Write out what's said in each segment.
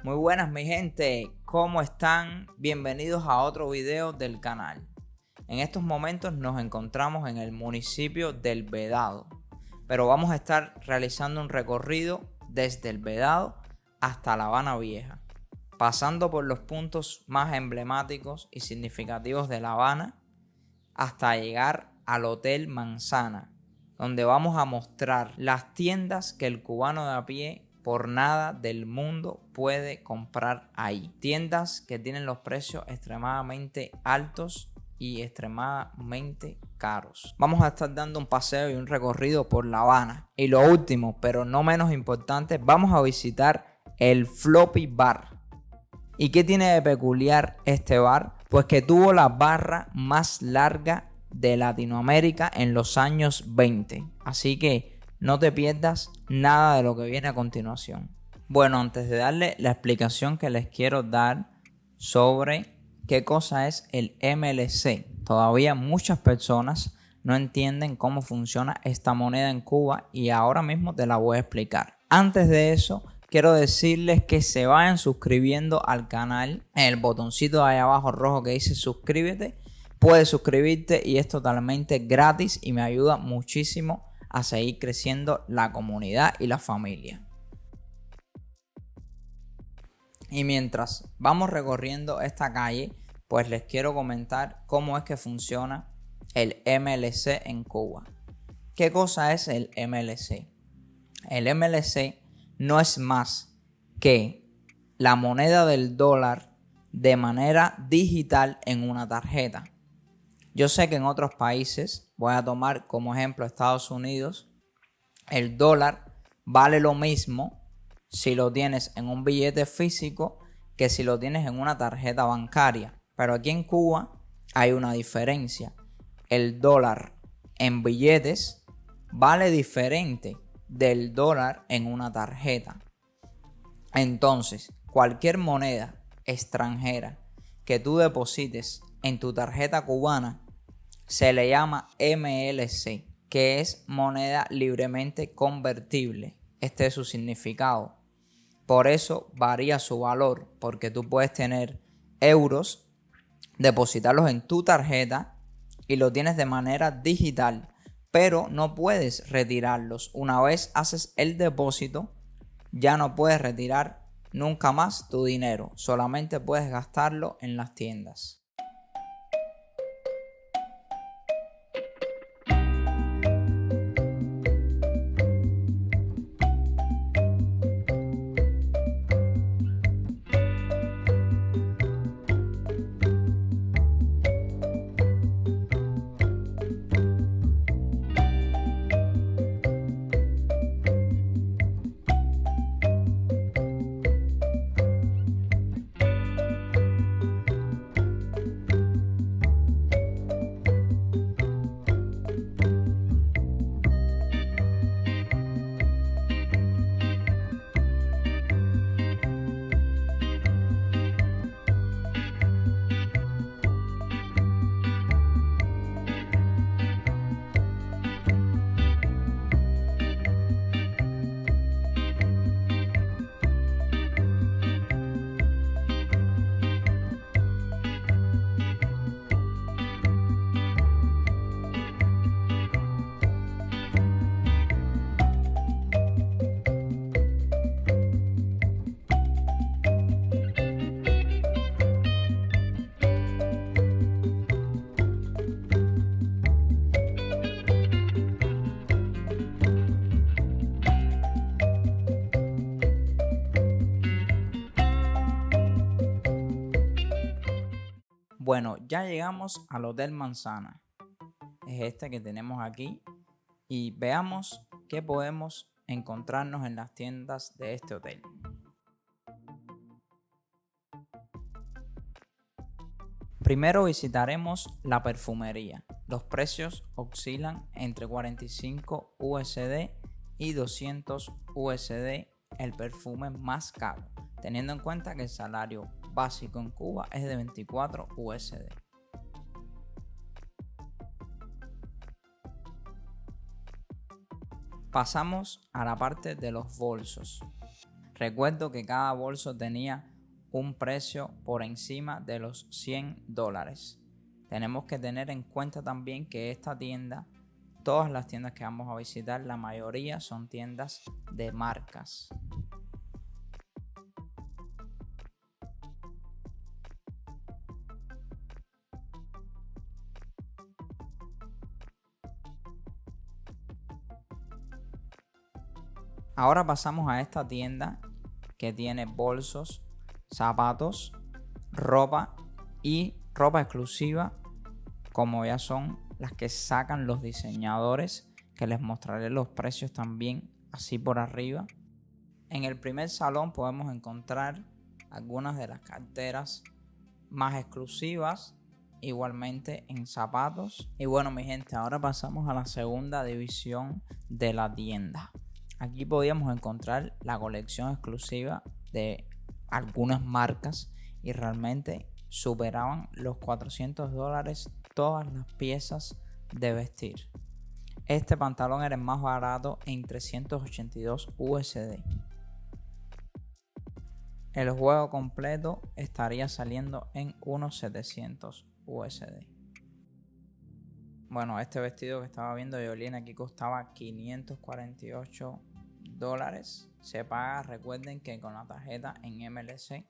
Muy buenas mi gente, ¿cómo están? Bienvenidos a otro video del canal. En estos momentos nos encontramos en el municipio del Vedado, pero vamos a estar realizando un recorrido desde el Vedado hasta La Habana Vieja, pasando por los puntos más emblemáticos y significativos de La Habana hasta llegar al Hotel Manzana, donde vamos a mostrar las tiendas que el cubano de a pie por nada del mundo puede comprar ahí. Tiendas que tienen los precios extremadamente altos y extremadamente caros. Vamos a estar dando un paseo y un recorrido por La Habana. Y lo último, pero no menos importante, vamos a visitar el Floppy Bar. ¿Y qué tiene de peculiar este bar? Pues que tuvo la barra más larga de Latinoamérica en los años 20. Así que no te pierdas nada de lo que viene a continuación. Bueno, antes de darle la explicación que les quiero dar sobre qué cosa es el MLC, todavía muchas personas no entienden cómo funciona esta moneda en Cuba y ahora mismo te la voy a explicar. Antes de eso, quiero decirles que se vayan suscribiendo al canal en el botoncito de ahí abajo rojo que dice suscríbete. Puedes suscribirte y es totalmente gratis y me ayuda muchísimo a seguir creciendo la comunidad y la familia. Y mientras vamos recorriendo esta calle, pues les quiero comentar cómo es que funciona el MLC en Cuba. ¿Qué cosa es el MLC? El MLC no es más que la moneda del dólar de manera digital en una tarjeta. Yo sé que en otros países, voy a tomar como ejemplo Estados Unidos, el dólar vale lo mismo si lo tienes en un billete físico que si lo tienes en una tarjeta bancaria. Pero aquí en Cuba hay una diferencia. El dólar en billetes vale diferente del dólar en una tarjeta. Entonces, cualquier moneda extranjera que tú deposites en tu tarjeta cubana se le llama MLC, que es moneda libremente convertible. Este es su significado. Por eso varía su valor, porque tú puedes tener euros, depositarlos en tu tarjeta y lo tienes de manera digital, pero no puedes retirarlos. Una vez haces el depósito, ya no puedes retirar nunca más tu dinero, solamente puedes gastarlo en las tiendas. Bueno, ya llegamos al Hotel Manzana. Es este que tenemos aquí. Y veamos qué podemos encontrarnos en las tiendas de este hotel. Primero visitaremos la perfumería. Los precios oscilan entre 45 USD y 200 USD el perfume más caro, teniendo en cuenta que el salario básico en Cuba es de 24 USD. Pasamos a la parte de los bolsos. Recuerdo que cada bolso tenía un precio por encima de los $100. Tenemos que tener en cuenta también que esta tienda, todas las tiendas que vamos a visitar, la mayoría son tiendas de marcas. Ahora pasamos a esta tienda que tiene bolsos, zapatos, ropa y ropa exclusiva, como ya son las que sacan los diseñadores, que les mostraré los precios también así por arriba. En el primer salón podemos encontrar algunas de las carteras más exclusivas, igualmente en zapatos. Y bueno, mi gente, ahora pasamos a la segunda división de la tienda. Aquí podíamos encontrar la colección exclusiva de algunas marcas y realmente superaban los $400 todas las piezas de vestir. Este pantalón era el más barato en 382 USD. El juego completo estaría saliendo en unos 700 USD. Bueno, este vestido que estaba viendo Yolene aquí costaba $548. Se paga, recuerden que con la tarjeta en MLC.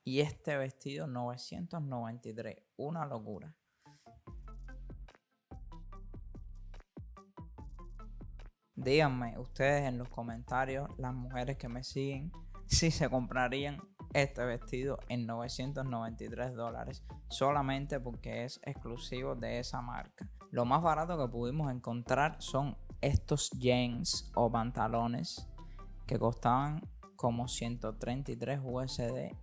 Y este vestido 993, una locura. Díganme ustedes en los comentarios, las mujeres que me siguen, si se comprarían este vestido en $993 solamente porque es exclusivo de esa marca. Lo más barato que pudimos encontrar son estos jeans o pantalones que costaban como 133 USD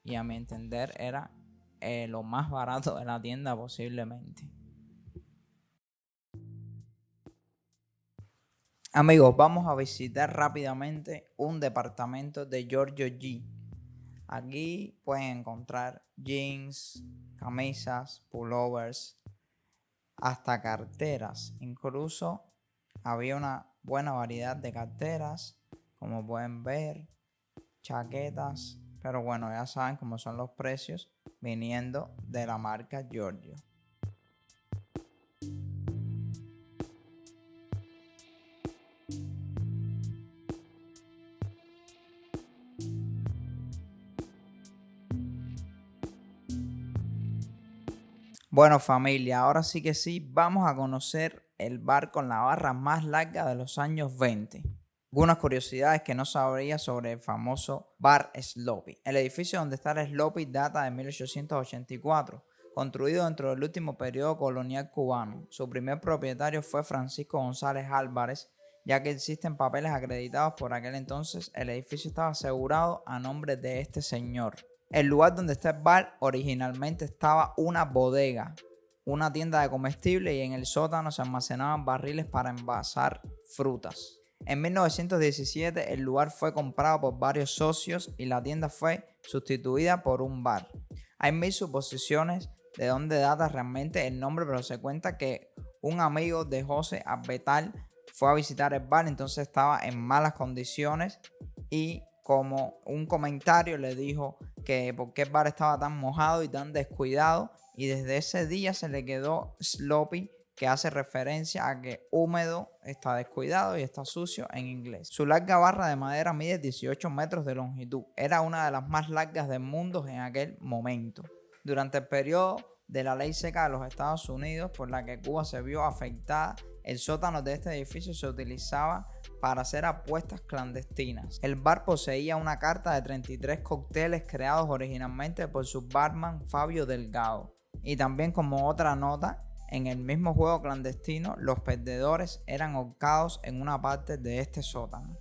y a mi entender era lo más barato de la tienda posiblemente. Amigos, vamos a visitar rápidamente un departamento de Giorgio G. Aquí pueden encontrar jeans, camisas, pullovers, hasta carteras. Incluso había una buena variedad de carteras, como pueden ver, chaquetas. Pero bueno, ya saben cómo son los precios viniendo de la marca Giorgio. Bueno, familia, ahora sí que sí, vamos a conocer el bar con la barra más larga de los años 20. Algunas curiosidades que no sabría sobre el famoso bar Sloppy. El edificio donde está el Sloppy data de 1884, construido dentro del último periodo colonial cubano. Su primer propietario fue Francisco González Álvarez, ya que existen papeles acreditados por aquel entonces. El edificio estaba asegurado a nombre de este señor. El lugar donde está el bar originalmente estaba una bodega, una tienda de comestibles, y en el sótano se almacenaban barriles para envasar frutas. En 1917 el lugar fue comprado por varios socios y la tienda fue sustituida por un bar. Hay mil suposiciones de dónde data realmente el nombre, pero se cuenta que un amigo de José Arbetal fue a visitar el bar, entonces estaba en malas condiciones y como un comentario le dijo que por qué el bar estaba tan mojado y tan descuidado, y desde ese día se le quedó Sloppy, que hace referencia a que húmedo está descuidado y está sucio en inglés. Su larga barra de madera mide 18 metros de longitud. Era una de las más largas del mundo en aquel momento. Durante el periodo de la ley seca de los Estados Unidos, por la que Cuba se vio afectada, el sótano de este edificio se utilizaba para hacer apuestas clandestinas. El bar poseía una carta de 33 cócteles creados originalmente por su barman Fabio Delgado. Y también, como otra nota, en el mismo juego clandestino, los perdedores eran ahorcados en una parte de este sótano.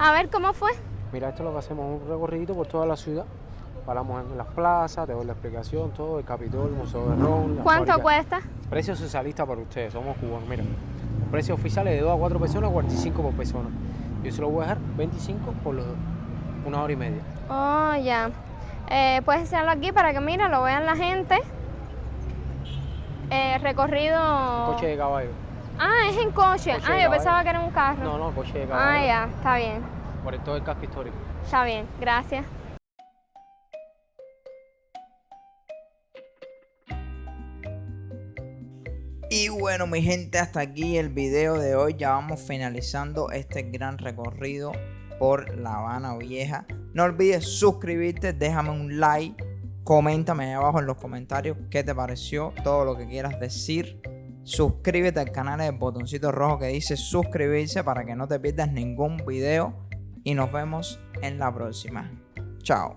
A ver, ¿cómo fue? Mira, esto es lo que hacemos, un recorrido por toda la ciudad. Paramos en las plazas, te doy la explicación, todo, el Capitol, el Museo de Ron. ¿Cuánto cuesta? Precio socialista para ustedes, somos cubanos. Mira, el precio oficial es de 2 a 4 personas, 45 por persona. Yo se lo voy a dejar 25 por los 1 hora y media. Oh, ya. Puedes hacerlo aquí para que, mira, lo vean la gente. Recorrido... Coche de caballo. Ah, es en coche. Coche de Yo caballo. pensaba que era un carro. No, coche de caballo. Ah, ya, está bien. Por todo el casco histórico. Está bien, gracias. Y bueno, mi gente, hasta aquí el video de hoy. Ya vamos finalizando este gran recorrido por La Habana Vieja. No olvides suscribirte, déjame un like, coméntame ahí abajo en los comentarios qué te pareció, todo lo que quieras decir. Suscríbete al canal, el botoncito rojo que dice suscribirse para que no te pierdas ningún video. Y nos vemos en la próxima. Chao.